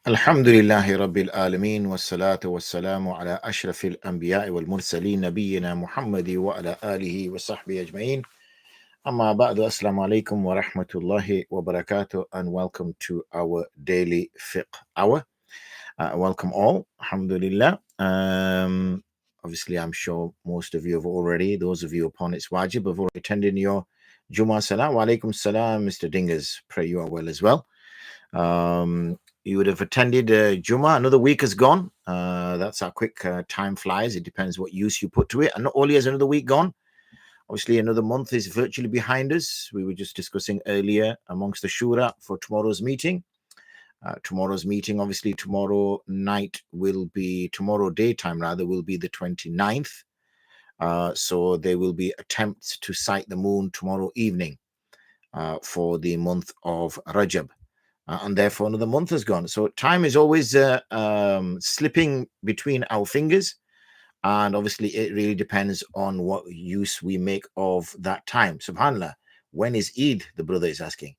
Alhamdulillahi Rabbil Alameen wa salatu wa salamu ala ashrafil anbiya'i wal mursaleen nabiyyina Muhammadi wa ala alihi wa sahbihi ajma'in. Amma ba'du, assalamu alaikum wa rahmatullahi wa barakatuh, and welcome to our daily fiqh hour. Welcome all, alhamdulillah. Obviously, I'm sure most of you have already, those of you upon its wajib, have already attended your Jummah Salam. Wa alaikum salam, Mr. Dingers. Pray you are well as well. You would have attended Jummah. Another week has gone. That's how quick time flies. It depends what use you put to it. And not only has another week gone, obviously another month is virtually behind us. We were just discussing earlier amongst the Shura for tomorrow's meeting. Obviously tomorrow night will be, tomorrow daytime rather, will be the 29th. So there will be attempts to sight the moon tomorrow evening for the month of Rajab. And therefore another month has gone. So time is always slipping between our fingers. And obviously it really depends on what use we make of that time. SubhanAllah, when is Eid? The brother is asking.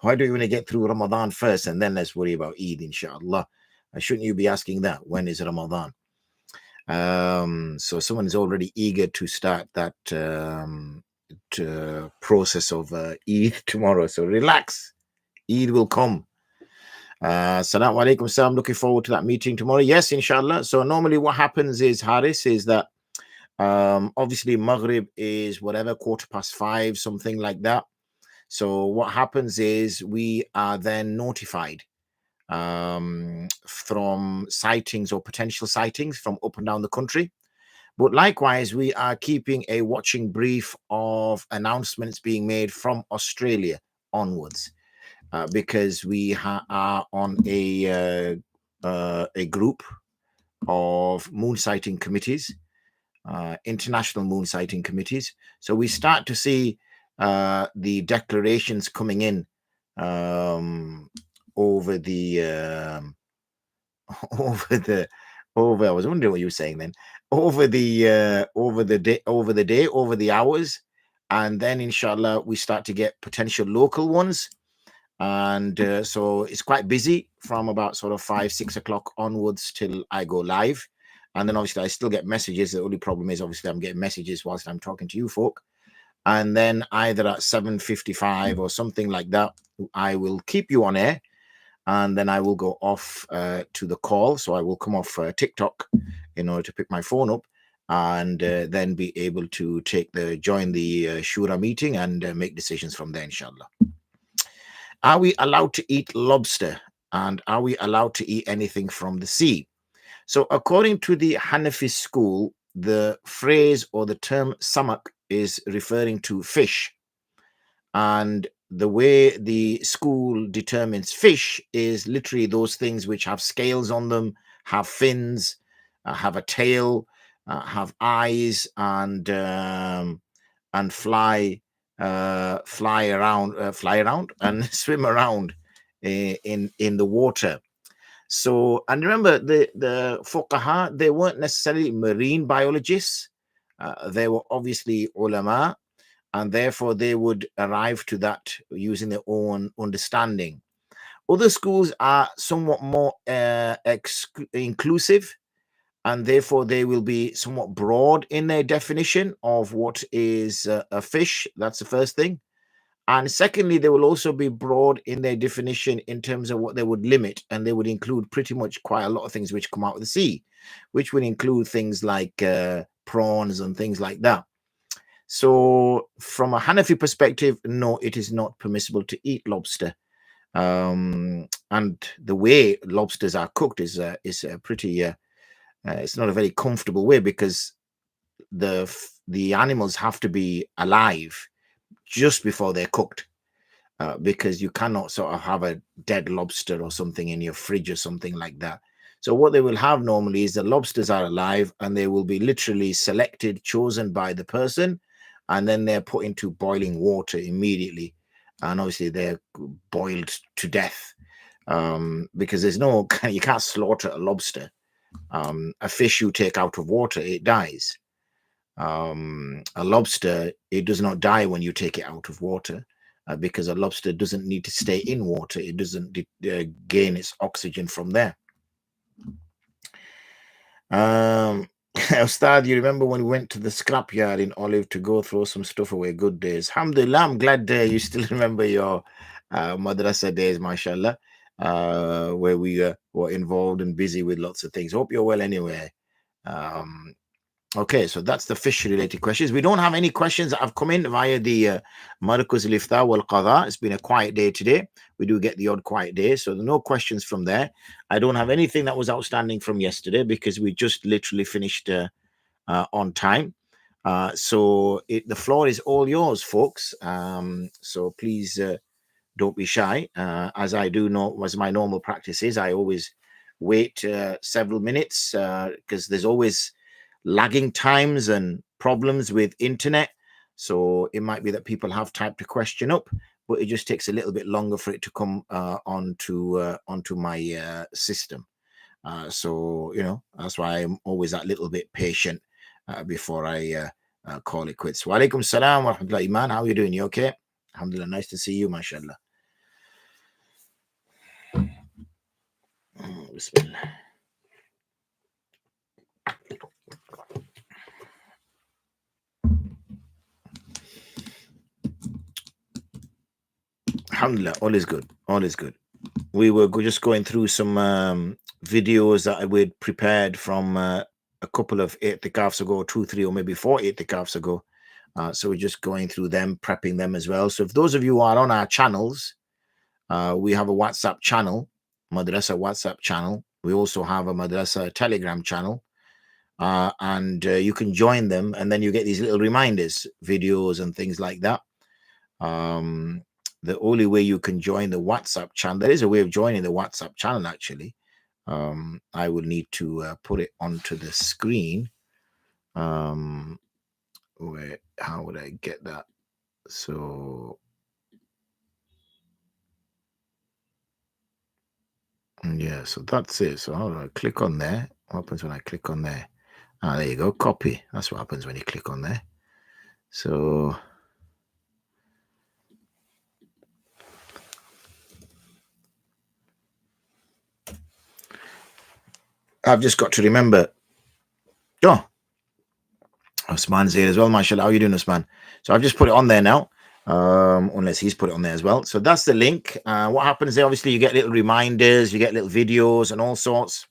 Why do you want to get through Ramadan first and then let's worry about Eid, inshallah? Shouldn't you be asking that? When is Ramadan? So someone is already eager to start that process of Eid tomorrow. So relax. Eid will come. Assalamu alaikum, sir. I'm looking forward to that meeting tomorrow. Yes, inshallah. So normally what happens is, Haris, is that obviously Maghrib is whatever, 5:15, something like that. So what happens is we are then notified from sightings or potential sightings from up and down the country. But likewise, we are keeping a watching brief of announcements being made from Australia onwards. Because we are on a group of moon sighting committees, international moon sighting committees. So we start to see the declarations coming in over the I was wondering what you were saying then, over the hours, and then inshallah we start to get potential local ones. And so it's quite busy from about sort of 5-6 o'clock onwards till I go live. And then obviously I still get messages. The only problem is obviously I'm getting messages whilst I'm talking to you folk. And then either at 7:55 or something like that, I will keep you on air, and then I will go off to the call. So I will come off TikTok in order to pick my phone up, and then be able to join the Shura meeting and make decisions from there, inshallah. Are we allowed to eat lobster? And are we allowed to eat anything from the sea? So according to the Hanafi school, the phrase or the term samak is referring to fish. And the way the school determines fish is literally those things which have scales on them, have fins, have a tail, have eyes, and fly around and swim around in the water. So, and remember, the fuqaha, they weren't necessarily marine biologists. They were obviously ulama, and therefore they would arrive to that using their own understanding. Other schools are somewhat more inclusive, and therefore they will be somewhat broad in their definition of what is a fish. That's the first thing. And secondly, they will also be broad in their definition in terms of what they would limit, and they would include pretty much quite a lot of things which come out of the sea, which would include things like prawns and things like that. So from a Hanafi perspective, no, it is not permissible to eat lobster. And the way lobsters are cooked is pretty it's not a very comfortable way, because the animals have to be alive just before they're cooked, because you cannot sort of have a dead lobster or something in your fridge or something like that. So what they will have normally is the lobsters are alive, and they will be literally selected, chosen by the person, and then they're put into boiling water immediately, and obviously they're boiled to death, because there's no, you can't slaughter a lobster. A fish you take out of water, it dies. A lobster, it does not die when you take it out of water. because a lobster doesn't need to stay in water. It doesn't gain its oxygen from there. Ustad, you remember when we went to the scrapyard in Olive to go throw some stuff away? Good days. Alhamdulillah, I'm glad you still remember your madrasa days, mashallah, where we were involved and busy with lots of things. Hope you're well anyway. Okay, so that's the fish-related questions. We don't have any questions that have come in via the Markuz al-Ifta wal-Qadha. It's been a quiet day today. We do get the odd quiet day, so there are no questions from there. I don't have anything that was outstanding from yesterday because we just literally finished on time. So the floor is all yours, folks. So please don't be shy. As I do know, as my normal practice is, I always wait several minutes because there's always lagging times and problems with internet. So it might be that people have typed a question up, but it just takes a little bit longer for it to come onto my system. So, you know, that's why I'm always that little bit patient before I call it quits. Wa alaikum salam wa rahmatullahi. Iman, how are you doing? You okay? Alhamdulillah, nice to see you, mashallah. Bismillah. Alhamdulillah, all is good. All is good. We were just going through some videos that we'd prepared from a couple of i'tikafs ago, 2, 3, or maybe 4 i'tikafs ago. So we're just going through them, prepping them as well. So if those of you who are on our channels, we have a WhatsApp channel, Madrasa WhatsApp channel. We also have a Madrasa Telegram channel. And you can join them, and then you get these little reminders, videos and things like that. The only way you can join the WhatsApp channel, there is a way of joining the WhatsApp channel actually. I will need to put it onto the screen. How would I get that? So yeah, so that's it. So how do I click on there? What happens when I click on there? There you go, copy. That's what happens when you click on there. So I've just got to remember. Oh, Osman's here as well, mashallah. How are you doing, Osman? So I've just put it on there now, unless he's put it on there as well. So that's the link. What happens there, obviously, you get little reminders, you get little videos and all sorts.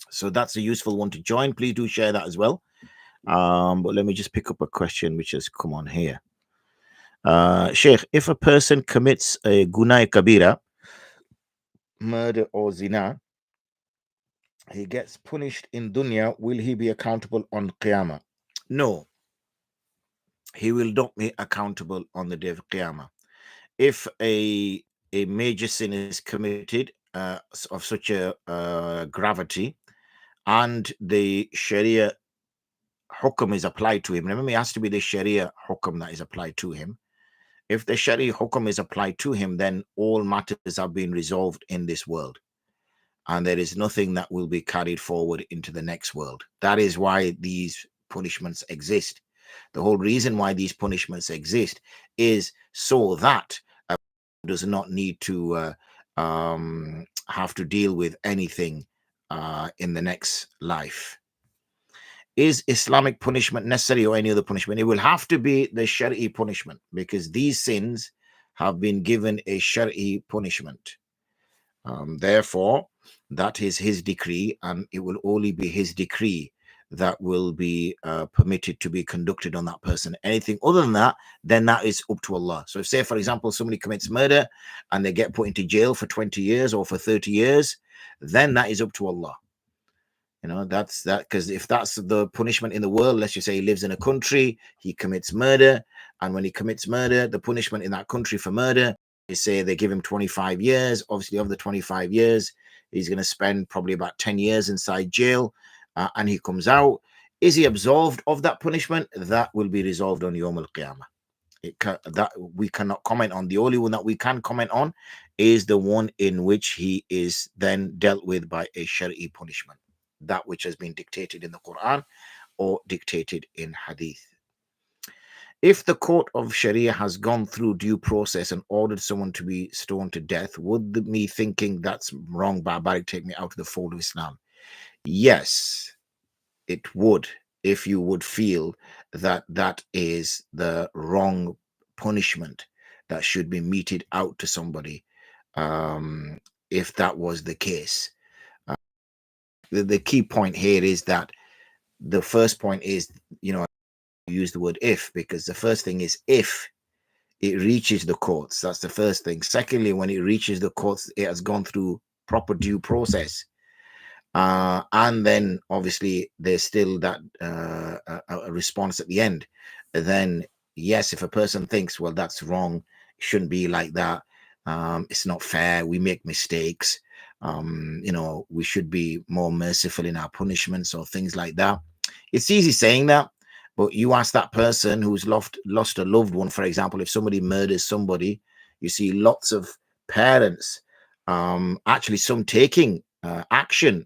So that's a useful one to join. Please do share that as well. But let me just pick up a question which has come on here. Sheikh, if a person commits a gunai kabira, murder or zina, he gets punished in dunya, will he be accountable on qiyamah? No, he will not be accountable on the day of qiyamah. If a major sin is committed of such a gravity, and the Sharia hukum is applied to him, remember, it has to be the Sharia hukum that is applied to him. If the Sharia hukum is applied to him, then all matters have been resolved in this world, and there is nothing that will be carried forward into the next world. That is why these punishments exist. The whole reason why these punishments exist is so that does not need to have to deal with anything in the next life. Is Islamic punishment necessary or any other punishment? It will have to be the Sharia punishment, because these sins have been given a Sharia punishment. Therefore, that is his decree, and it will only be his decree that will be permitted to be conducted on that person. Anything other than that, then that is up to Allah. So if, say, for example, somebody commits murder and they get put into jail for 20 years or for 30 years, then that is up to Allah. You know, that's that, because if that's the punishment in the world, let's just say he lives in a country, he commits murder, and when he commits murder, the punishment in that country for murder is, say, they give him 25 years. Obviously, of the 25 years, he's going to spend probably about 10 years inside jail, and he comes out. Is he absolved of that punishment? That will be resolved on Yawm al-Qiyamah. That we cannot comment on. The only one that we can comment on is the one in which he is then dealt with by a Sharia punishment, that which has been dictated in the Quran or dictated in Hadith. If the court of Sharia has gone through due process and ordered someone to be stoned to death, would me thinking that's wrong, barbaric, take me out of the fold of Islam? Yes, it would, if you would feel that that is the wrong punishment that should be meted out to somebody. If that was the case, the key point here is that the first point is, use the word if, because the first thing is if it reaches the courts. That's the first thing. Secondly, when it reaches the courts, it has gone through proper due process. And then obviously there's still that a response at the end. Then yes, if a person thinks, well, that's wrong, it shouldn't be like that, it's not fair, we make mistakes, we should be more merciful in our punishments or things like that. It's easy saying that, but you ask that person who's lost a loved one, for example, if somebody murders somebody, you see lots of parents, actually some taking action,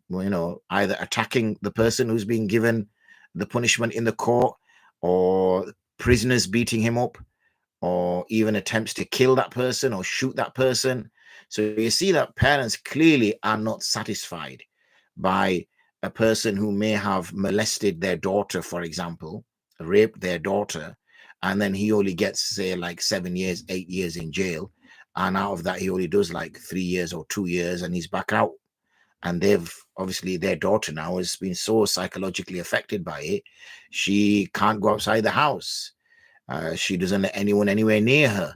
either attacking the person who's being given the punishment in the court, or prisoners beating him up, or even attempts to kill that person or shoot that person. So you see that parents clearly are not satisfied by a person who may have molested their daughter, for example, raped their daughter, and then he only gets, say, like 7 years, 8 years in jail. And out of that, he only does like 3 years or 2 years and he's back out. And they've obviously, their daughter now has been so psychologically affected by it, she can't go outside the house. She doesn't let anyone anywhere near her.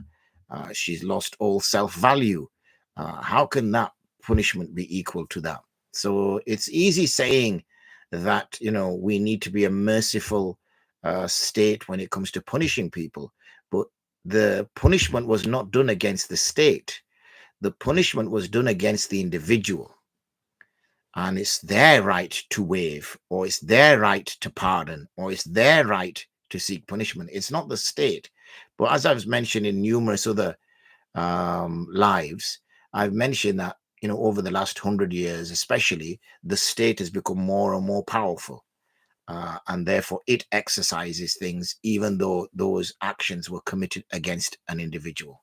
She's lost all self-value. How can that punishment be equal to that? So it's easy saying that, we need to be a merciful state when it comes to punishing people. But the punishment was not done against the state. The punishment was done against the individual. And it's their right to waive, or it's their right to pardon, or it's their right to seek punishment. It's not the state. But as I've mentioned in numerous other lives, I've mentioned that, over the last 100 years, especially, the state has become more and more powerful. And therefore, it exercises things, even though those actions were committed against an individual.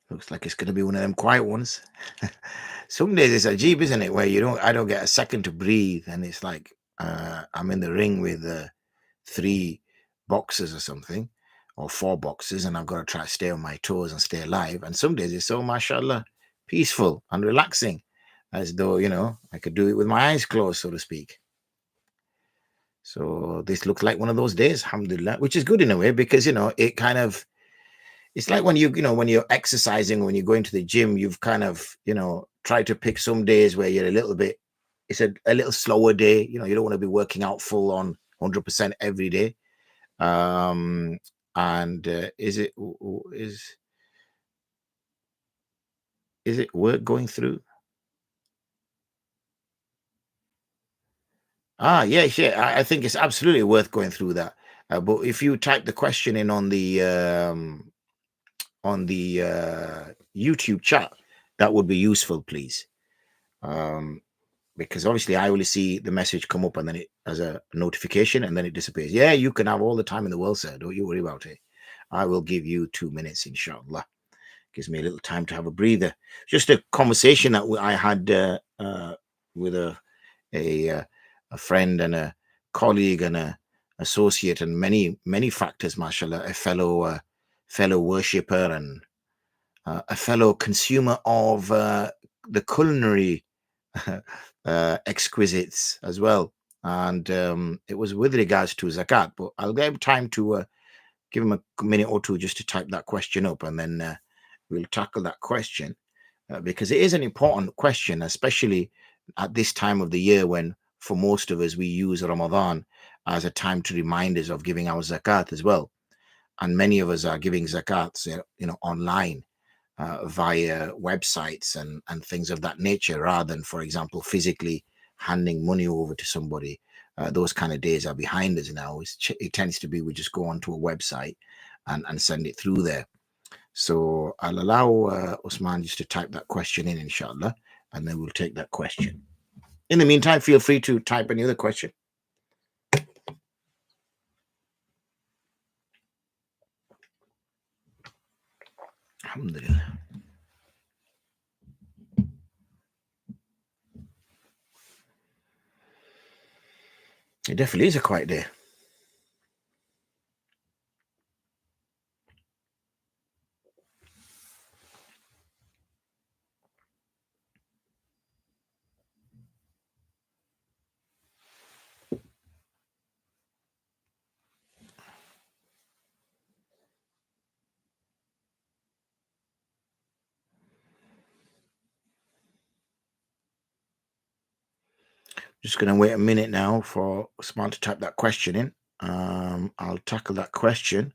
Looks like it's going to be one of them quiet ones. Some days it's ajib, isn't it? Where I don't get a second to breathe, and it's like I'm in the ring with 3 boxers or something, or 4 boxers, and I've got to try to stay on my toes and stay alive. And some days it's so, mashallah, peaceful and relaxing, as though I could do it with my eyes closed, so to speak. So this looks like one of those days, alhamdulillah, which is good in a way, because it kind of, it's like when when you're exercising, when you're going to the gym, you've kind of, tried to pick some days where you're a little bit, it's a little slower day. You don't want to be working out full on 100% every day. And is it worth going through? Yes, yeah. I think it's absolutely worth going through that. But if you type the question in on the YouTube chat, that would be useful, please. Because obviously I only see the message come up and then it as a notification and then it disappears. Yeah, you can have all the time in the world, sir. Don't you worry about it. I will give you 2 minutes, inshallah. Gives me a little time to have a breather. Just a conversation that I had with a friend and a colleague and a associate, and many factors, mashallah, a fellow worshipper and a fellow consumer of the culinary exquisites as well. And it was with regards to zakat, but I'll give him time to give him a minute or two just to type that question up, and then we'll tackle that question because it is an important question, especially at this time of the year when, for most of us, we use Ramadan as a time to remind us of giving our zakat as well. And many of us are giving zakats, online via websites and things of that nature, rather than, for example, physically handing money over to somebody. Those kind of days are behind us now. It tends to be we just go onto a website and send it through there. So I'll allow Usman just to type that question in, inshallah, and then we'll take that question. In the meantime, feel free to type any other question. Alhamdulillah. It definitely is a quiet day. Just going to wait a minute now for Usman to type that question in. I'll tackle that question,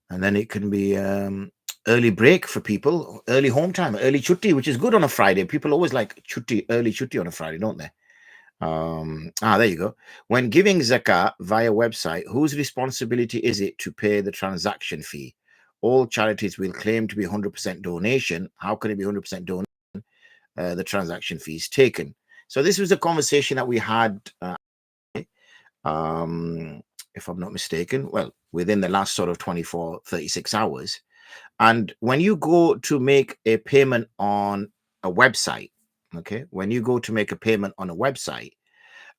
and then it can be early break for people, early home time, early chutti, which is good on a Friday. People always like chutti, early chutti on a Friday, don't they? There you go. When giving zakat via website, whose responsibility is it to pay the transaction fee? All charities will claim to be 100% donation. How can it be 100% donation? The transaction fee is taken. So this was a conversation that we had, if I'm not mistaken, well, within the last sort of 24, 36 hours. And when you go to make a payment on a website, okay, when you go to make a payment on a website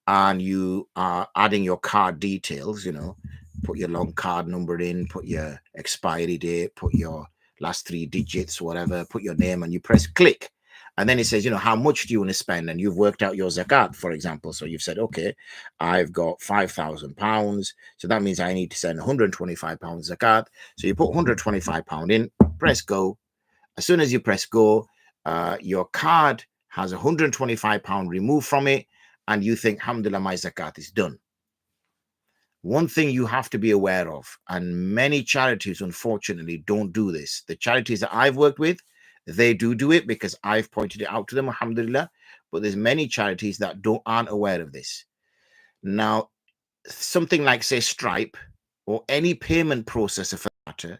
and you are adding your card details, you know, put your long card number in, put your expiry date, put your last 3 digits, whatever, put your name, and you press click. And then it says, you know, how much do you want to spend? And you've worked out your zakat, for example. So you've said, okay, I've got £5,000. So that means I need to send £125 zakat. So you put £125 in, press go. As soon as you press go, your card has £125 removed from it. And you think, alhamdulillah, my zakat is done. One thing you have to be aware of, and many charities, unfortunately, don't do this. The charities that I've worked with, they do it because I've pointed it out to them, alhamdulillah. But there's many charities that aren't aware of this. Now, something like, say, Stripe or any payment processor for that matter,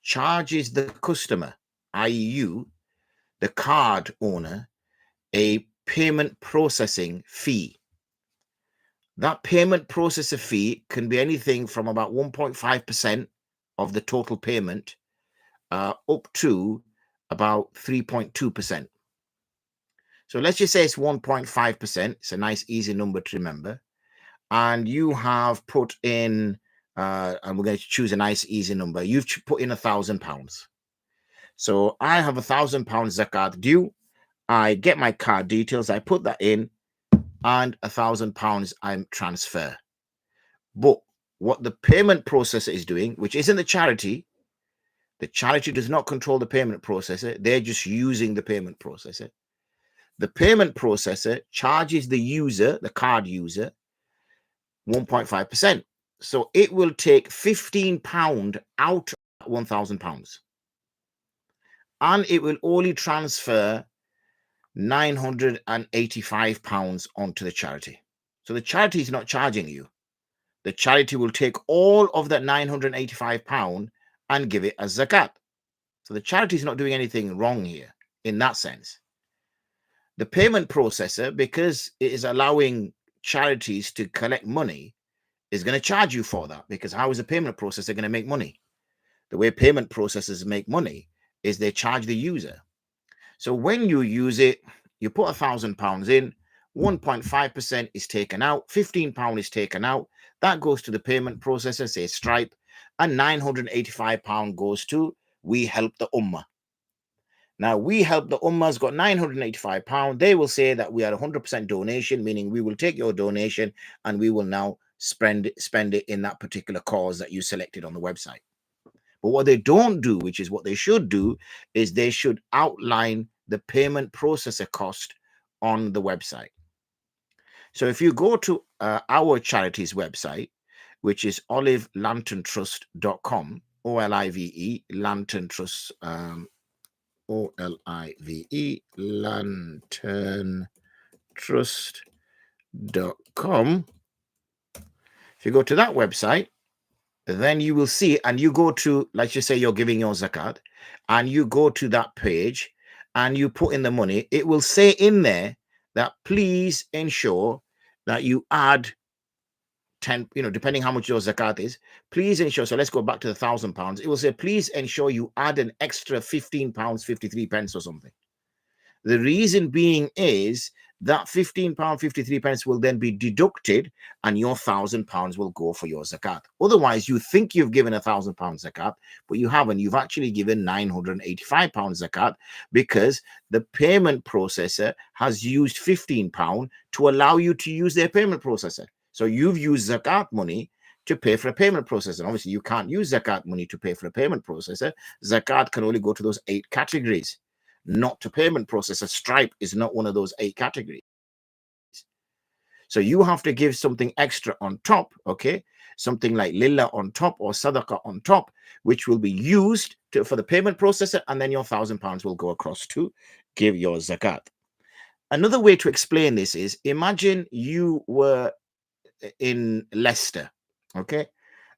charges the customer, i.e. you, the card owner, a payment processing fee. That payment processor fee can be anything from about 1.5% of the total payment up to about 3.2%. So let's just say it's 1.5%. It's a nice, easy number to remember. And you have put in, and we're going to choose a nice, easy number. You've put in £1,000. So I have £1,000 zakat due. I get my card details. I put that in, and £1,000 I transfer. But what the payment processor is doing, which isn't the charity does not control the payment processor. They're just using the payment processor. The payment processor charges the user, the card user, 1.5%. So it will take £15 out of £1,000. And it will only transfer £985 onto the charity. So the charity is not charging you. The charity will take all of that £985 and give it as zakat. So the charity is not doing anything wrong here in that sense. The payment processor, because it is allowing charities to collect money, is going to charge you for that, because how is a payment processor going to make money? The way payment processors make money is they charge the user. So when you use it, you put £1,000 in, 1.5% is taken out, £15 is taken out. That goes to the payment processor, say Stripe, and £985 goes to We Help the Ummah. Now, We Help the Ummah's got £985. They will say that we are 100% donation, meaning we will take your donation and we will now spend it in that particular cause that you selected on the website. But what they don't do, which is what they should do, is they should outline the payment processor cost on the website. So if you go to our charity's website, which is olivelanterntrust.com, OLIVE, Lantern Trust, OLIVE, lanterntrust.com. If you go to that website, then you will see, and you go to, let's just say you're giving your zakat, and you go to that page and you put in the money, it will say in there that please ensure that you add 10, depending how much your zakat is, please ensure. So let's go back to the £1,000. It will say, please ensure you add an extra £15.53 or something. The reason being is that £15.53 will then be deducted and your £1,000 will go for your zakat. Otherwise, you think you've given £1,000 zakat, but you haven't. You've actually given £985 zakat because the payment processor has used £15 to allow you to use their payment processor. So you've used zakat money to pay for a payment processor. And obviously, you can't use zakat money to pay for a payment processor. Zakat can only go to those 8 categories, not to payment processor. Stripe is not one of those 8 categories. So you have to give something extra on top, okay? Something like lillah on top or sadaqah on top, which will be used for the payment processor, and then your £1,000 will go across to give your zakat. Another way to explain this is, imagine you were in Leicester, okay?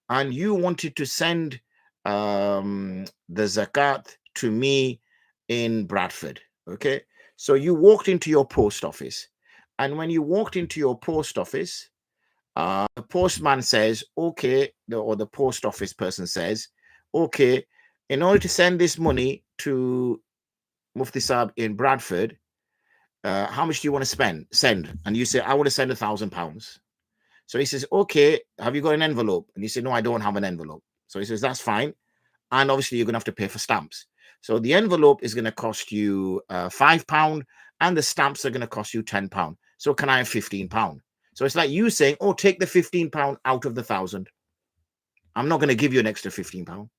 And you wanted to send the zakat to me in Bradford, okay? So you walked into your post office, and when you walked into your post office, the postman says, okay, or the post office person says, okay, in order to send this money to Mufti Saab in Bradford, how much do you want to send? And you say, I want to send £1,000. So he says, okay, have you got an envelope? And you say, no, I don't have an envelope. So he says, that's fine. And obviously, you're going to have to pay for stamps. So the envelope is going to cost you £5, and the stamps are going to cost you £10. So can I have £15? So it's like you saying, oh, take the £15 out of the 1,000. I'm not going to give you an extra £15.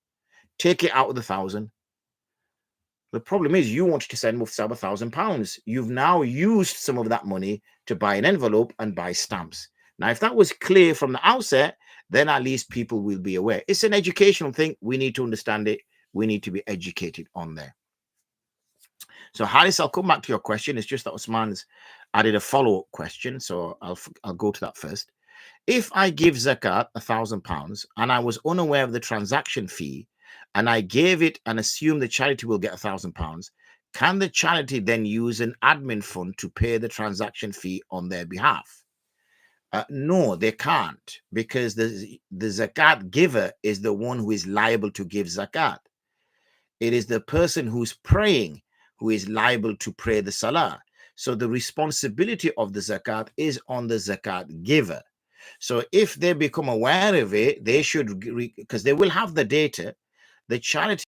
Take it out of the 1,000. The problem is you wanted to send Mufti Saab £1,000. You've now used some of that money to buy an envelope and buy stamps. Now, if that was clear from the outset, then at least people will be aware. It's an educational thing. We need to understand it. We need to be educated on there. So, Haris, I'll come back to your question. It's just that Usman's added a follow-up question. So I'll go to that first. If I give zakat £1,000 and I was unaware of the transaction fee, and I gave it and assume the charity will get £1,000, can the charity then use an admin fund to pay the transaction fee on their behalf? No, they can't, because the zakat giver is the one who is liable to give zakat. It is the person who's praying who is liable to pray the salah. So the responsibility of the zakat is on the zakat giver. So if they become aware of it, they should, because they will have the data, the charity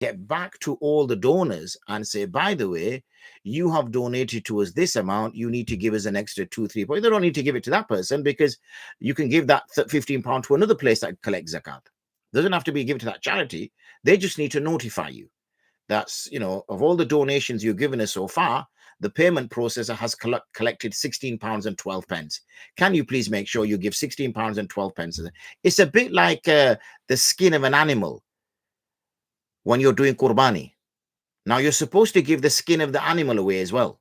get back to all the donors and say, by the way, you have donated to us this amount, you need to give us an extra 2-3 points. They don't need to give it to that person, because you can give that £15 to another place that collects zakat. Doesn't have to be given to that charity. They just need to notify you. That's, of all the donations you've given us so far, the payment processor has collected £16.12. Can you please make sure you give £16.12? It's a bit like the skin of an animal when you're doing qurbani. Now, you're supposed to give the skin of the animal away as well.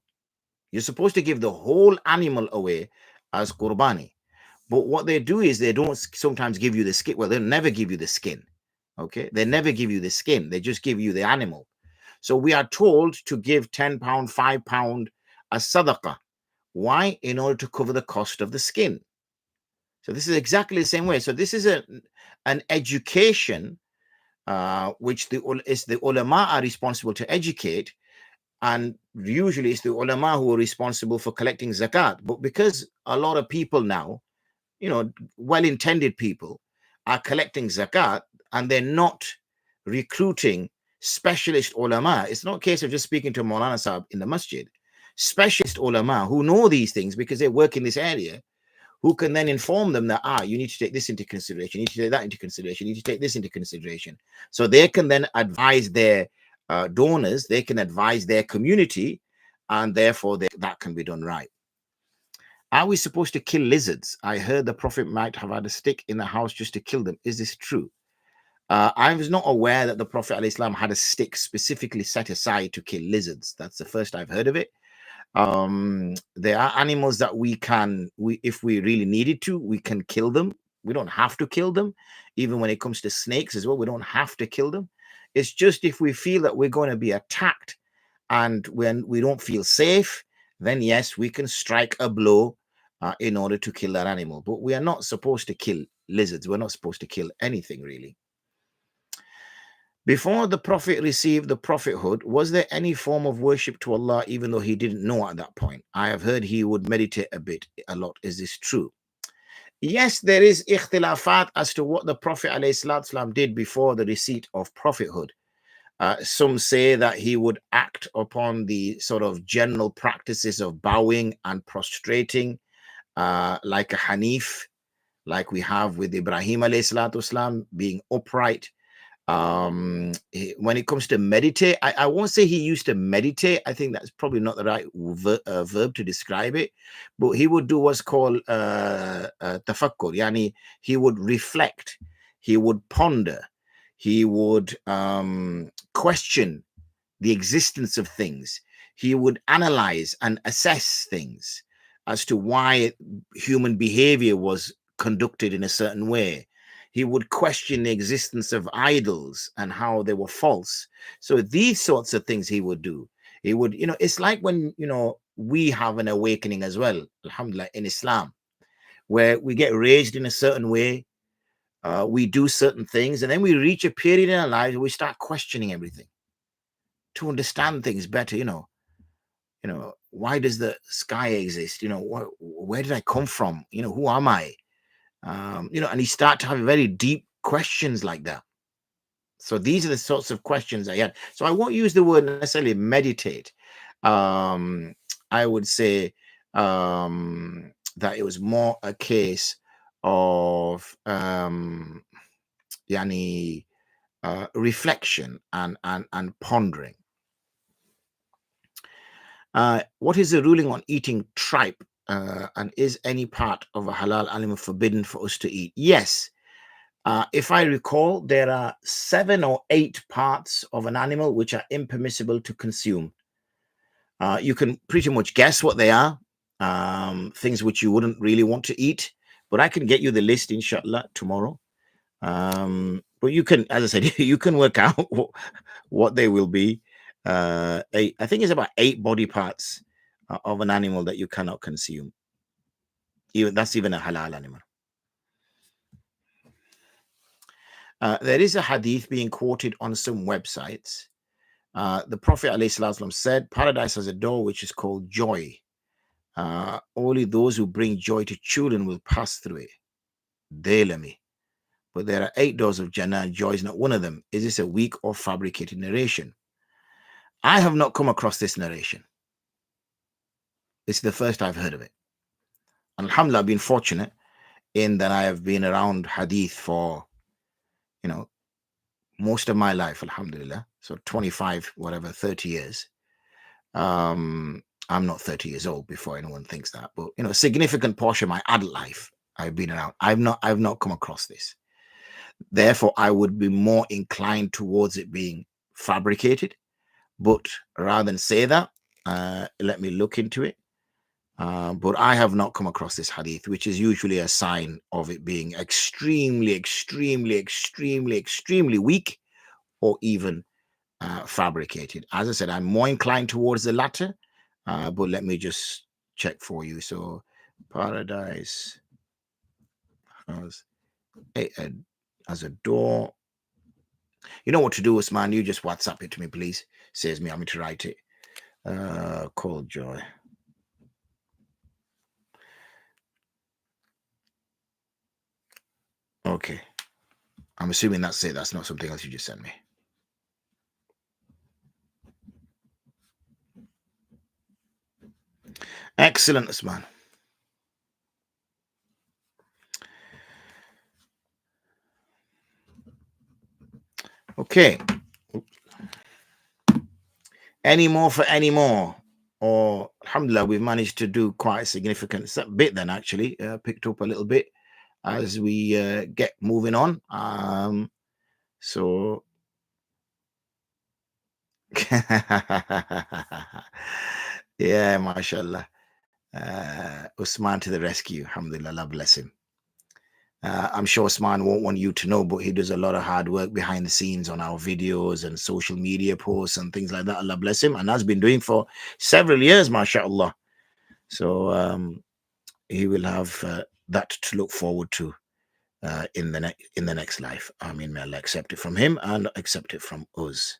You're supposed to give the whole animal away as qurbani. But what they do is they don't sometimes give you the skin. Well, they'll never give you the skin. Okay? They never give you the skin. They just give you the animal. So we are told to give £10, £5 as sadaqah. Why? In order to cover the cost of the skin. So this is exactly the same way. So this is an education which the ulama are responsible to educate, and usually it's the ulama who are responsible for collecting zakat. But because a lot of people now, well-intended people, are collecting zakat and they're not recruiting specialist ulama, it's not a case of just speaking to Maulana Sahib in the masjid. Specialist ulama who know these things because they work in this area, who can then inform them that, you need to take this into consideration, you need to take that into consideration, you need to take this into consideration. So they can then advise their donors, they can advise their community, and therefore that can be done right. Are we supposed to kill lizards? I heard the Prophet might have had a stick in the house just to kill them. Is this true? I was not aware that the Prophet ﷺ had a stick specifically set aside to kill lizards. That's the first I've heard of it. There are animals that if we really needed to, we can kill them We don't have to kill them. Even when it comes to snakes as well, we don't have to kill them. It's just if we feel that we're going to be attacked and when we don't feel safe, then yes, we can strike a blow in order to kill that animal. But we are not supposed to kill lizards. We're not supposed to kill anything really. Before the Prophet received the prophethood, was there any form of worship to Allah even though he didn't know at that point? I have heard he would meditate a lot. Is this true? Yes, there is ikhtilafat as to what the Prophet ﷺ did before the receipt of prophethood. Some say that he would act upon the sort of general practices of bowing and prostrating, like a Hanif, like we have with Ibrahim ﷺ, being upright. When it comes to meditate, I won't say he used to meditate. I think that's probably not the right verb to describe it, but he would do what's called tafakkur. Yani he would reflect, he would ponder, he would question the existence of things. He would analyze and assess things as to why human behavior was conducted in a certain way. He would question the existence of idols and how they were false. So these sorts of things he would do. He would, it's like when, we have an awakening as well, alhamdulillah, in Islam, where we get raised in a certain way, we do certain things, and then we reach a period in our lives where we start questioning everything to understand things better, why does the sky exist? Where did I come from? Who am I? And you start to have very deep questions like that. So these are the sorts of questions I had. So I won't use the word necessarily meditate. I would say that it was more a case of reflection and pondering. What is the ruling on eating tripe? And is any part of a halal animal forbidden for us to eat? Yes. If I recall, there are 7 or 8 parts of an animal which are impermissible to consume. You can pretty much guess what they are, things which you wouldn't really want to eat, but I can get you the list, inshallah, tomorrow. But you can, as I said, you can work out what they will be. I think it's about 8 body parts of an animal that you cannot consume. That's even a halal animal. There is a hadith being quoted on some websites. The Prophet ﷺ said, paradise has a door which is called joy. Only those who bring joy to children will pass through it. Daily. But there are 8 doors of Jannah and joy is not one of them. Is this a weak or fabricated narration? I have not come across this narration. This is the first I've heard of it. And alhamdulillah, I've been fortunate in that I have been around hadith for, most of my life, alhamdulillah. So 25, 30 years. I'm not 30 years old before anyone thinks that, but a significant portion of my adult life I've been around. I've not come across this. Therefore, I would be more inclined towards it being fabricated. But rather than say that, let me look into it. But I have not come across this hadith, which is usually a sign of it being extremely, extremely, extremely, extremely weak or even fabricated. As I said, I'm more inclined towards the latter, but let me just check for you. So paradise as a door. You know what to do, Usman. You just WhatsApp it to me, please. Says me, I'm going to write it. Called joy. Okay. I'm assuming that's it. That's not something else you just sent me. Excellent, Usman. Okay. Any more for any more? Or alhamdulillah, we've managed to do quite a significant bit then, actually. Picked up a little bit as we get moving on. So yeah, mashallah. Usman to the rescue. Alhamdulillah, Allah bless him. I'm sure Osman won't want you to know, but he does a lot of hard work behind the scenes on our videos and social media posts and things like that. Allah bless him, and has been doing for several years, mashallah. So he will have that to look forward to in the next life. I mean, may Allah accept it from him and accept it from us.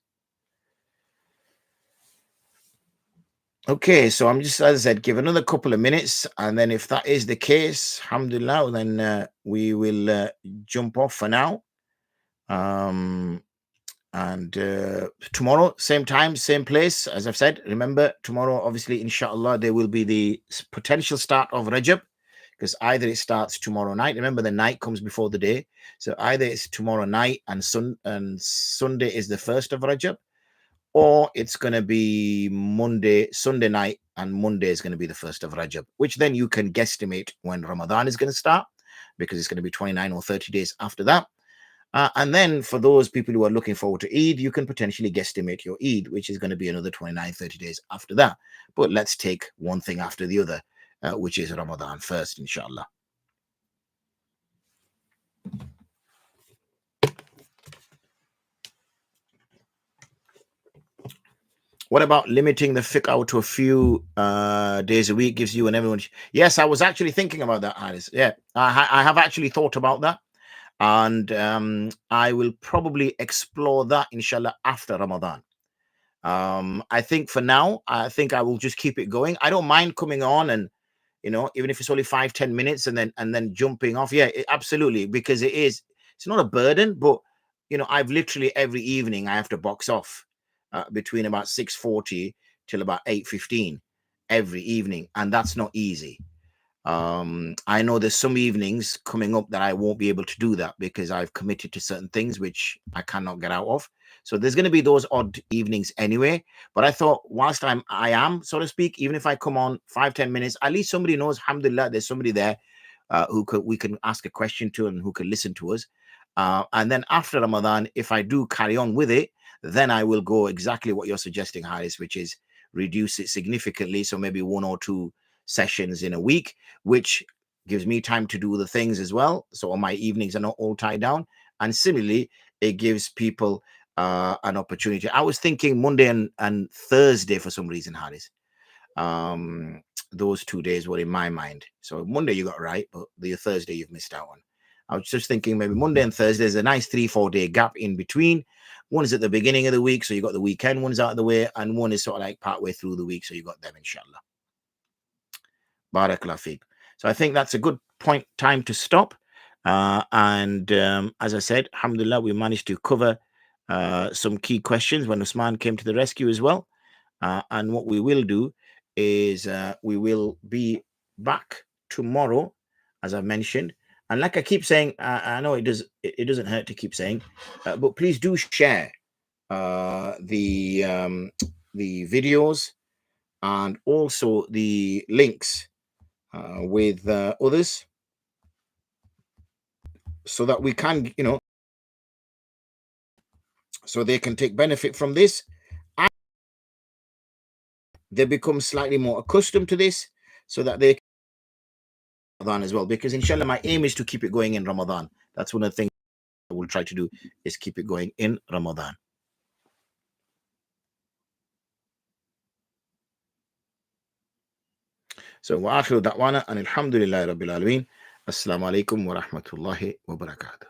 Okay, so I'm just, as I said, give another couple of minutes, and then if that is the case, alhamdulillah, then we will jump off for now. And tomorrow, same time, same place, as I've said. Remember, tomorrow, obviously, inshallah, there will be the potential start of Rajab, because either it starts tomorrow night. Remember, the night comes before the day, so either it's tomorrow night and Sunday is the first of Rajab, or it's going to be Sunday night, and Monday is going to be the first of Rajab, which then you can guesstimate when Ramadan is going to start, because it's going to be 29 or 30 days after that. And then for those people who are looking forward to Eid, you can potentially guesstimate your Eid, which is going to be another 29, 30 days after that. But let's take one thing after the other, which is Ramadan first, inshallah. What about limiting the fiqh to a few days a week gives you and everyone? Yes, I was actually thinking about that, Alice. Yeah, I have actually thought about that. And I will probably explore that, inshallah, after Ramadan. I think for now, I think I will just keep it going. I don't mind coming on and, even if it's only 5-10 minutes and then jumping off. Yeah, absolutely, because it's not a burden, but I've literally every evening I have to box off between about 6:40 till about 8:15 every evening, and that's not easy. I know there's some evenings coming up that I won't be able to do that because I've committed to certain things which I cannot get out of. So there's going to be those odd evenings anyway. But I thought, whilst I am, so to speak, even if I come on 5-10 minutes, at least somebody knows, alhamdulillah, there's somebody there we can ask a question to and who can listen to us. And then after Ramadan, if I do carry on with it, then I will go exactly what you're suggesting, Haris, which is reduce it significantly. So maybe 1 or 2 sessions in a week, which gives me time to do the things as well. So my evenings are not all tied down. And similarly, it gives people an opportunity. I was thinking Monday and Thursday for some reason, Haris. Those 2 days were in my mind. So Monday you got right, but the Thursday you've missed out on. I was just thinking maybe Monday and Thursday is a nice 3-4 day gap in between. One is at the beginning of the week, so you got the weekend ones out of the way, and one is sort of like partway through the week, so you got them, inshallah. Barakallah feek. So I think that's a good time to stop. And as I said, alhamdulillah, we managed to cover some key questions when Usman came to the rescue as well. And what we will do is we will be back tomorrow, as I mentioned. And like I keep saying, I know it doesn't hurt to keep saying, but please do share the videos and also the links with others, so that we can, so they can take benefit from this, and they become slightly more accustomed to this, so that they can Ramadan as well. Because inshallah, my aim is to keep it going in Ramadan. That's one of the things I will try to do, is keep it going in Ramadan. So wa akhiru da'wana and alhamdulillahi rabbil alameen. Assalamu alaikum wa rahmatullahi wa barakatuh.